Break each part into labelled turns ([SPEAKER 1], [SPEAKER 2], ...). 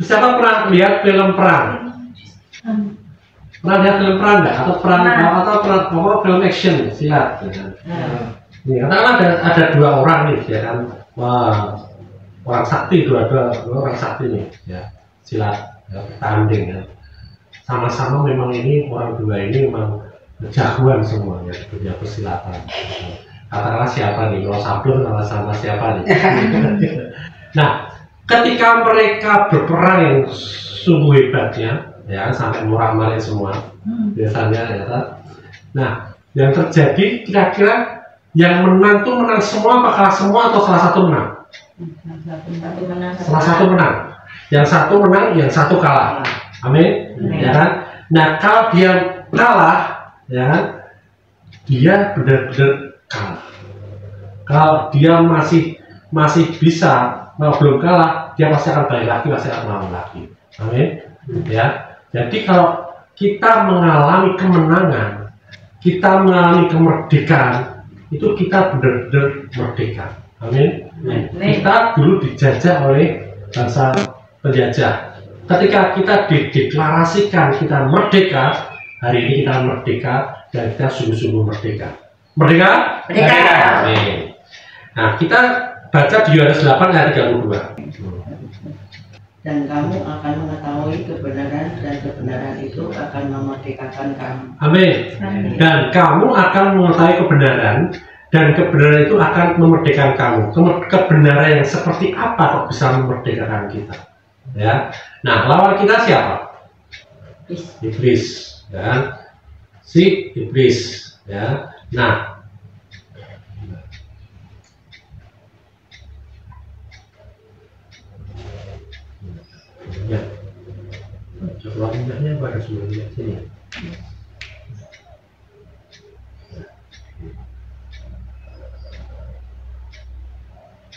[SPEAKER 1] Siapa pernah lihat film perang? Pernah lihat film perang nggak? Atau film action silat? Ya, katakanlah ada dua orang nih, ya kan? Wah, orang sakti, dua orang sakti nih, ya silat, ya, tanding ya. Sama-sama memang ini orang dua ini memang jagoan semua ya dunia persilatan. Katakanlah siapa nih, kalau Sablon sama siapa nih? Nah, ketika mereka berperang yang sungguh hebatnya, ya sampai murah-marin semua, biasanya ya. Nah, yang terjadi kira-kira yang menang tuh menang semua, apa kalah semua, atau salah satu menang? Salah satu menang. Yang satu menang, yang satu kalah. Amin. Ya kan? Nah, kalau dia kalah, ya kan? Dia benar-benar kalah. Kalau dia masih bisa, kalau belum kalah, dia pasti akan balik lagi, pasti akan melawan lagi. Amin. Ya. Jadi kalau kita mengalami kemenangan, kita mengalami kemerdekaan, itu kita benar-benar merdeka. Amin. Kita dulu dijajah oleh bangsa penjajah. Ketika kita dideklarasikan kita merdeka, hari ini kita merdeka dan kita sungguh-sungguh merdeka. Merdeka? Merdeka. Amin. Nah, kita baca di Yohanes 8 ayat 32.
[SPEAKER 2] Dan kamu akan mengetahui kebenaran, dan kebenaran itu akan memerdekakan kamu.
[SPEAKER 1] Amin. Dan kamu akan mengetahui kebenaran, dan kebenaran itu akan memerdekakan kamu. Kebenaran yang seperti apa kok bisa memerdekakan kita? Ya. Nah, lawan kita siapa? Iblis. Ya. Si iblis. Ya. Nah, ya, coba minyaknya pada semua minyak sini.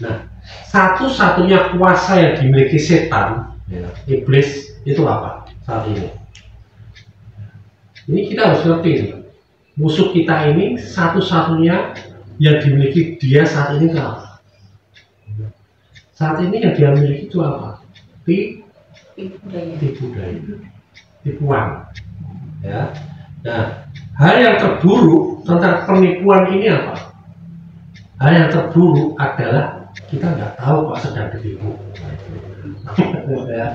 [SPEAKER 1] Nah, satu-satunya kuasa yang dimiliki setan, ya, iblis, itu apa saat ini? Ini kita harus ngerti nih. Musuh kita ini satu-satunya yang dimiliki dia saat ini itu apa? Saat ini yang dia miliki itu apa? Tipu daya, tipuan, ya. Nah, hal yang terburuk tentang penipuan ini apa? Hal yang terburuk adalah kita nggak tahu kok sedang ditipu. Ya.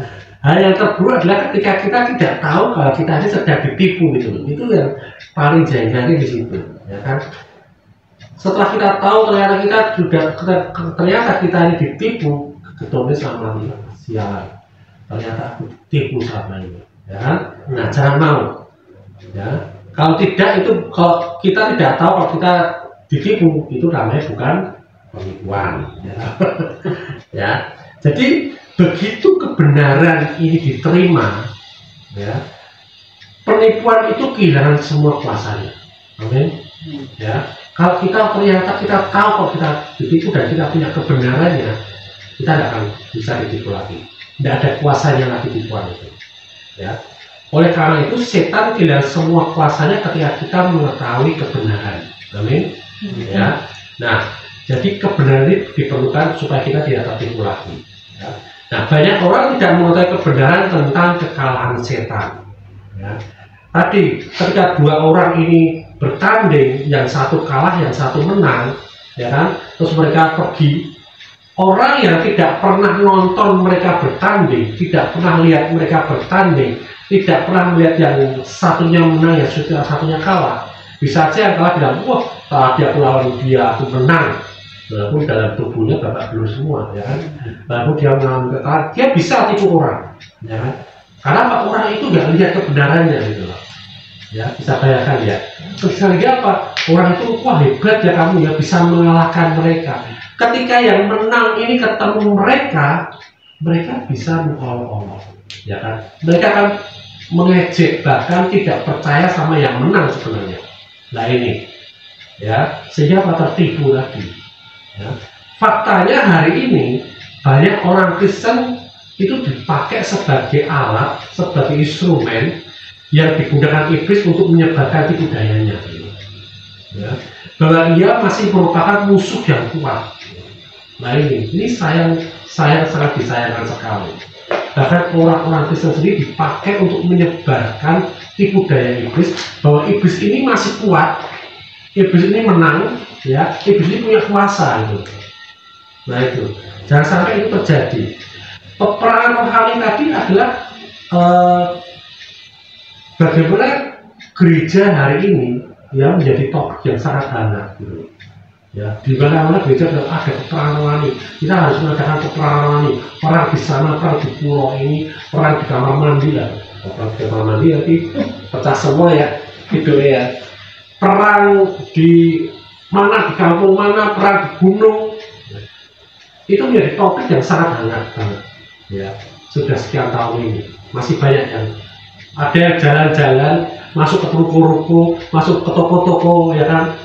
[SPEAKER 1] Hal yang terburuk adalah ketika kita tidak tahu kalau kita ini sedang ditipu gitu. Itu yang paling janggal di situ, ya kan? Setelah kita tahu ternyata kita ini ditipu, ketemu sama dia, sialan. Ternyata aku tipu sama ini, ya kan? Nah, jangan mau, ya. Kalau tidak itu, kalau kita tidak tahu kalau kita ditipu, itu namanya bukan penipuan, ya. Ya. Jadi begitu kebenaran ini diterima, ya, penipuan itu kehilangan semua kuasanya. Amin. Ya. Kalau kita ternyata kita tahu kalau kita ditipu dan kita punya kebenarannya, kita tidak akan bisa ditipu lagi. Tidak ada kuasanya lagi tipuan itu, ya. Oleh karena itu setan kehilangan semua kuasanya ketika kita mengetahui kebenaran. Amin. Ya. Nah, jadi kebenaran ini diperlukan supaya kita tidak tertipu lagi, ya. Nah, banyak orang tidak mengetahui kebenaran tentang kekalahan setan, ya. Tadi ketika dua orang ini bertanding, yang satu kalah, yang satu menang, ya kan? Terus mereka pergi. Orang yang tidak pernah nonton mereka bertanding, tidak pernah lihat mereka bertanding, tidak pernah melihat yang satunya menang, yang satunya kalah, bisa saja yang kalah bilang, wah, tadi aku lawan dia, aku menang. Walaupun dalam tubuhnya babak belur semua, ya kan? Lalu dia mengalami kekalahan, dia bisa tipu orang, ya kan? Karena orang itu nggak lihat kebenarannya gitu loh. Ya, bisa bayangkan ya. Terus lagi apa? Orang itu, wah hebat ya kamu ya, bisa mengalahkan mereka. Ketika yang menang ini ketemu mereka bisa mengolok-olok, ya kan? Mereka akan mengejek, bahkan tidak percaya sama yang menang sebenarnya. Nah ini, ya, sehingga tertipu lagi. Ya. Faktanya hari ini banyak orang Kristen itu dipakai sebagai alat, sebagai instrumen yang digunakan iblis untuk menyebarkan tipu dayanya. Ya. Bahwa ia masih merupakan musuh yang kuat. Nah ini sangat disayangkan sekali. bahkan orang-orang Kristen sendiri dipakai untuk menyebarkan tipu daya iblis bahwa iblis ini masih kuat, iblis ini menang, ya, iblis ini punya kuasa itu. Nah itu, jangan sampai itu terjadi. Peperangan rohani tadi adalah bagaimana gereja hari ini ya menjadi topik yang sangat hangat gitu. Ya, di mana-mana gereja ada peperangan rohani. Kita harus mengadakan peperangan rohani. Perang di sana, perang di pulau ini, perang di kamar mandi lah. Perang di kamar mandi nanti pecah semua ya, gitu ya. Perang di mana, di kampung mana, perang di gunung. Itu menjadi topik yang sangat hangat banget. Ya, sudah sekian tahun ini masih banyak yang ada yang jalan-jalan masuk ke ruko-ruko, masuk ke toko-toko, ya kan.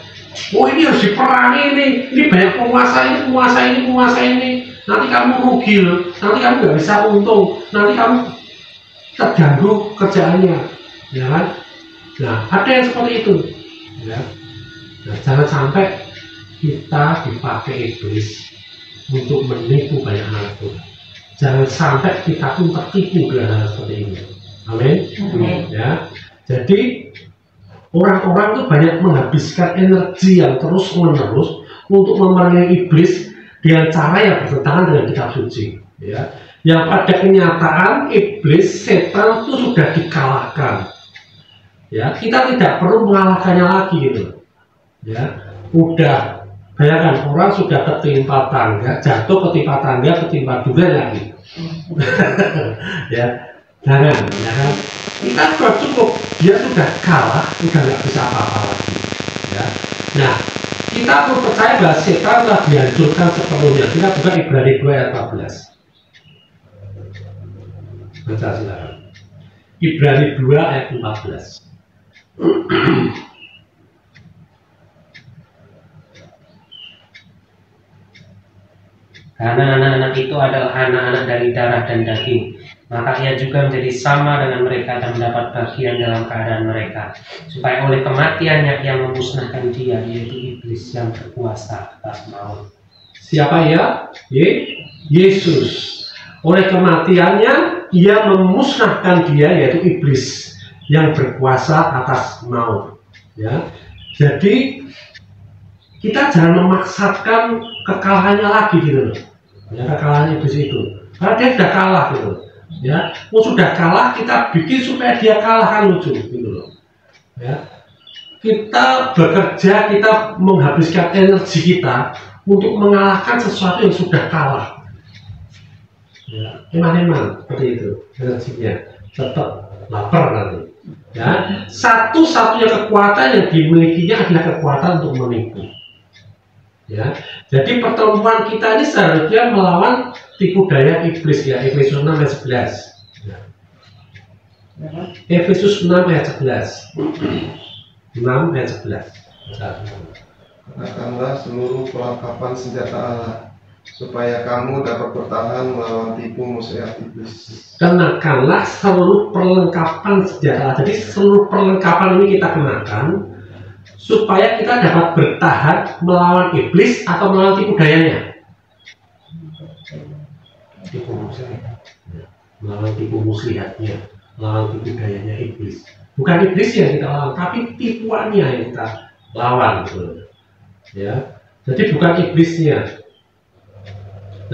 [SPEAKER 1] Oh ini harus diperangi ini banyak penguasa ini, nanti kamu rugi loh, nanti kamu nggak bisa untung, nanti kamu terganggu kerjaannya, ya kan? Nah ada yang seperti itu, ya. Nah, jangan sampai kita dipakai iblis untuk menipu banyak anak Tuhan. Jangan sampai kita pun tertipu dengan hal seperti ini. Amin. Ya, jadi orang-orang itu banyak menghabiskan energi yang terus-menerus untuk memerangi iblis dengan cara yang bertentangan dengan kitab suci. Ya. Yang pada kenyataan iblis, setan itu sudah dikalahkan. Ya, kita tidak perlu mengalahkannya lagi gitu. Ya, udah bayangkan orang sudah ketimpa tangga, jatuh ketimpa tangga, ketimpa durian lagi. Ya, jangan. Kita sudah cukup, dia sudah kalah, sudah nggak bisa apa-apa lagi. Ya. Nah, kita perlu percaya bahwa setan telah dihancurkan sepenuhnya. Kita buka Ibrani 2 ayat 14. Baca silakan. Ibrani 2 ayat 14.
[SPEAKER 3] Karena anak-anak itu adalah anak-anak dari darah dan daging, maka ia juga menjadi sama dengan mereka dan mendapat bagian dalam keadaan mereka, supaya oleh kematiannya ia memusnahkan dia, yaitu iblis yang berkuasa atas maut.
[SPEAKER 1] Siapa ya? Yesus. Oleh kematiannya ia memusnahkan dia, yaitu iblis yang berkuasa atas maut. Ya, jadi kita jangan memaksakan kekalahannya lagi gitu loh. Ya, kekalahan iblis itu. Karena dia sudah kalah gitu. Ya, sudah kalah kita bikin supaya dia kalah kan lucu gitu loh. Ya. Kita bekerja, kita menghabiskan energi kita untuk mengalahkan sesuatu yang sudah kalah. Ya, eman-eman seperti itu energinya, tetap lapar nanti. Ya, satu-satunya kekuatan yang dimilikinya adalah kekuatan untuk menipu. Ya, jadi pertemuan kita ini seharusnya melawan tipu daya iblis ya. Efesus 6 ayat 11. Ya. Efesus 6 ayat 11. 6 ayat 11.
[SPEAKER 4] Kenakanlah seluruh perlengkapan senjata Allah, supaya kamu dapat bertahan melawan tipu muslihat iblis.
[SPEAKER 1] Kenakanlah seluruh perlengkapan senjata Allah. Jadi seluruh perlengkapan ini kita kenakan supaya kita dapat bertahan melawan iblis atau melawan tipu dayanya. Tipu muslihat, melawan tipu muslihatnya, melawan tipu dayanya iblis. Bukan iblis yang kita lawan, tapi tipuannya yang kita lawan, gitu. Ya, jadi bukan iblisnya.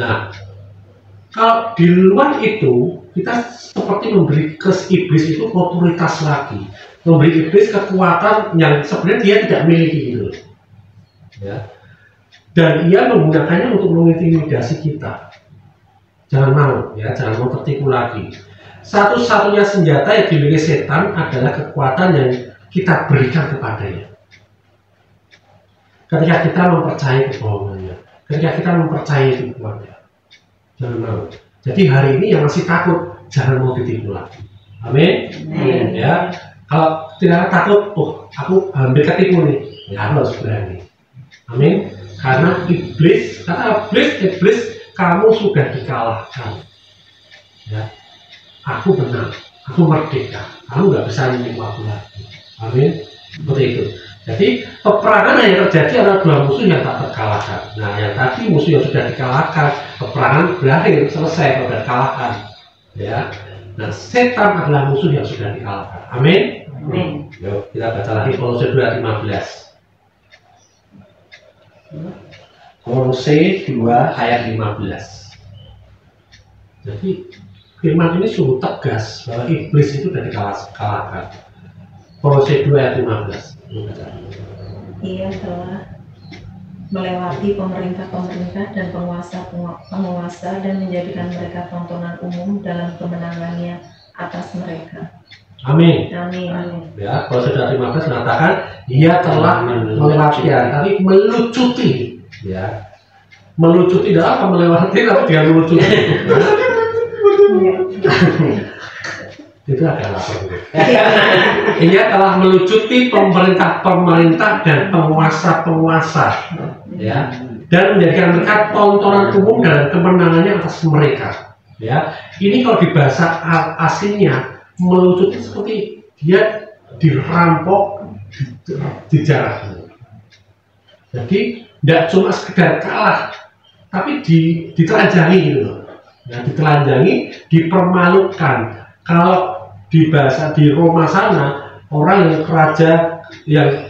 [SPEAKER 1] Nah, kalau di luar itu kita seperti memberi ke iblis itu otoritas lagi, memberi iblis kekuatan yang sebenarnya dia tidak miliki gitu, ya. Dan ia menggunakannya untuk mengintimidasi kita. Jangan mau, ya, jangan mau tertipu lagi. Satu-satunya senjata yang dimiliki setan adalah kekuatan yang kita berikan kepadanya. Ketika kita mempercayai kebohongannya, ketika kita mempercayai tipuannya, jangan mau. Jadi hari ini yang masih takut, jangan mau ditipu lagi. Amin. Ya. Kalau tidak takut, aku hampir ketipu nih, ya harus berani. Amin. Karena iblis, kata iblis, kamu sudah dikalahkan. Ya, aku benar, aku merdeka, kamu nggak bisa menipu aku lagi. Amin. Seperti itu. Jadi peperangan yang terjadi adalah dua musuh yang tak terkalahkan. Nah, yang tadi musuh yang sudah dikalahkan, peperangan berakhir, selesai, sudah dikalahkan. Ya. Nah, setan adalah musuh yang sudah dikalahkan. Amin.
[SPEAKER 2] Amin.
[SPEAKER 1] Yuk, kita baca lagi Kolose 2 ayat 15. Kolose 2 ayat 15. Jadi firman ini sungguh tegas bahwa iblis itu sudah dikalahkan. Kolose 2 ayat 15.
[SPEAKER 5] Ia telah melewati pemerintah-pemerintah dan penguasa dan menjadikan mereka tontonan umum dalam kemenangannya atas mereka.
[SPEAKER 1] Amin.
[SPEAKER 5] Amin.
[SPEAKER 1] Ya, kalau sudah 15 mengatakan ia telah melewati, tapi melucuti, ya, melucuti tidak apa melewati, tapi dia melucuti. Itu adalah apa? Ia telah melucuti pemerintah-pemerintah dan penguasa-penguasa, ya, dan menjadikan mereka tontonan umum dalam kemenangannya atas mereka. Ya, ini kalau di bahasa aslinya melucuti seperti dia dirampok, dijarah. Jadi tidak cuma sekedar kalah, tapi ditelanjangi gitu. Ya, ditelanjangi, dipermalukan. Kalau di bahasa di Roma sana, orang yang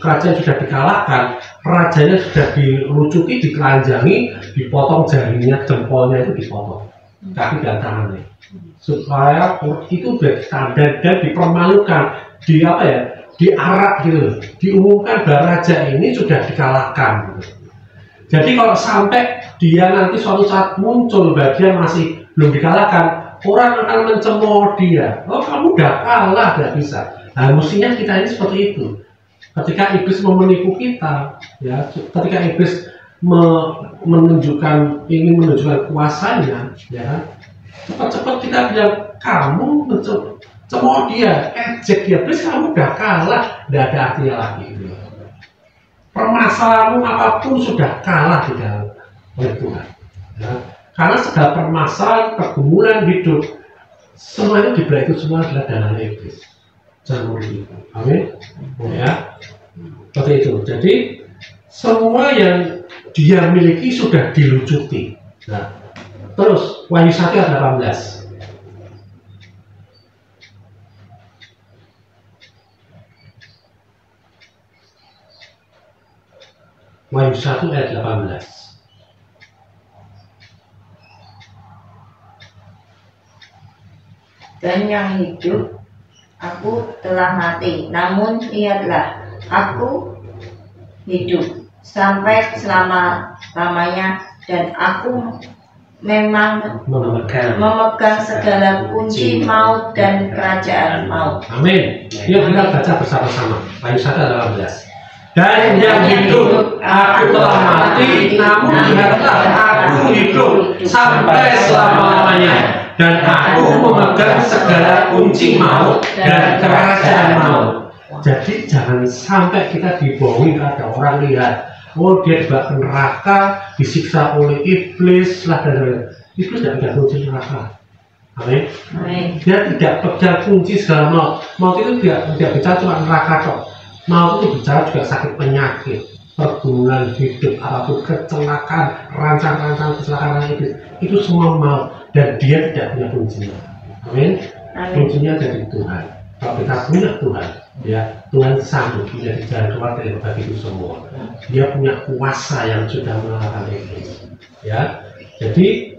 [SPEAKER 1] kerajaan sudah dikalahkan, rajanya sudah dilucuti, ditelanjangi, dipotong jarinya, jempolnya itu dipotong, kaki dan tangannya, supaya itu bertanda dan dipermalukan, diarak gitu, diumumkan bahwa raja ini sudah dikalahkan. Jadi kalau sampai dia nanti suatu saat muncul bagian masih belum dikalahkan, orang akan mencemooh dia. Oh, kamu udah kalah, tidak bisa. Nah, mestinya kita ini seperti itu. Ketika iblis mau menipu kita, ya, ketika iblis ingin menunjukkan kuasanya, ya, cepat-cepat kita bilang, kamu mencemooh dia, ejek dia, please, kamu udah kalah, tidak ada artinya lagi. Permasalahanmu apapun sudah kalah di dalam oleh Tuhan. Ya. Karena segala permasalahan, pergumulan hidup, semuanya di balik itu semua adalah dalam iblis. Jangan begitu. Amin. Ya. Seperti itu. Jadi semua yang dia miliki sudah dilucuti. Nah, terus Wahyu 1 ayat 18. Wahyu 1 ayat 18.
[SPEAKER 6] Dan yang hidup, aku telah mati, namun lihatlah, aku hidup sampai selama-lamanya, dan aku memang memegang segala kunci maut dan kerajaan maut.
[SPEAKER 1] Amin. Yuk kita baca bersama-sama. Wahyu 1 ayat 18. Dan yang hidup, aku telah mati, namun lihatlah, aku hidup sampai selama-lamanya, dan aku memegang segala kunci maut dan kerajaan maut. Jadi jangan sampai kita dibohongi. Ada orang lihat, oh dia dibawa ke neraka, disiksa oleh iblis lah, dan iblis tidak pegang kunci neraka. Amin. Dia tidak pegang kunci segala maut. Maut itu tidak bicara cuma neraka kok. Maut itu bicara juga sakit penyakit, pergumulan hidup, apapun, kecelakaan, rancang-rancang kecelakaan iblis, itu semua maut. Dan dia tidak punya kuncinya. Amin. Kuncinya dari Tuhan. Kalau kita punya Tuhan, ya, Tuhan sanggup menjadi jalan keluar dari berbagai itu semua. Dia punya kuasa yang sudah mengalahkan iblis. Ya, jadi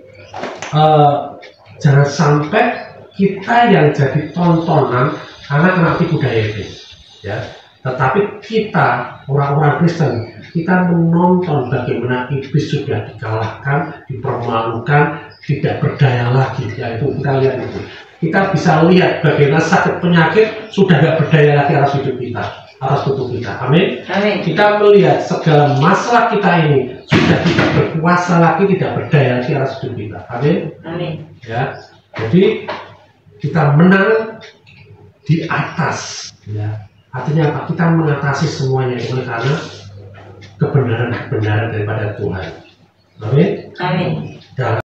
[SPEAKER 1] jangan sampai kita yang jadi tontonan karena kena tipu daya iblis. Ya, tetapi kita orang-orang Kristen, kita menonton bagaimana iblis sudah dikalahkan, dipermalukan, tidak berdaya lagi. Ya, itu kita lihat itu. Kita bisa lihat bagaimana sakit penyakit sudah tidak berdaya lagi atas hidup kita, atas tubuh kita. Amin.
[SPEAKER 6] Amin.
[SPEAKER 1] Kita melihat segala masalah kita ini sudah tidak berkuasa lagi, tidak berdaya lagi atas hidup kita. Amin.
[SPEAKER 6] Amin.
[SPEAKER 1] Ya, jadi kita menang di atas. Ya, artinya apa? Kita mengatasi semuanya itu karena kebenaran daripada Tuhan. Amin.
[SPEAKER 6] Amin.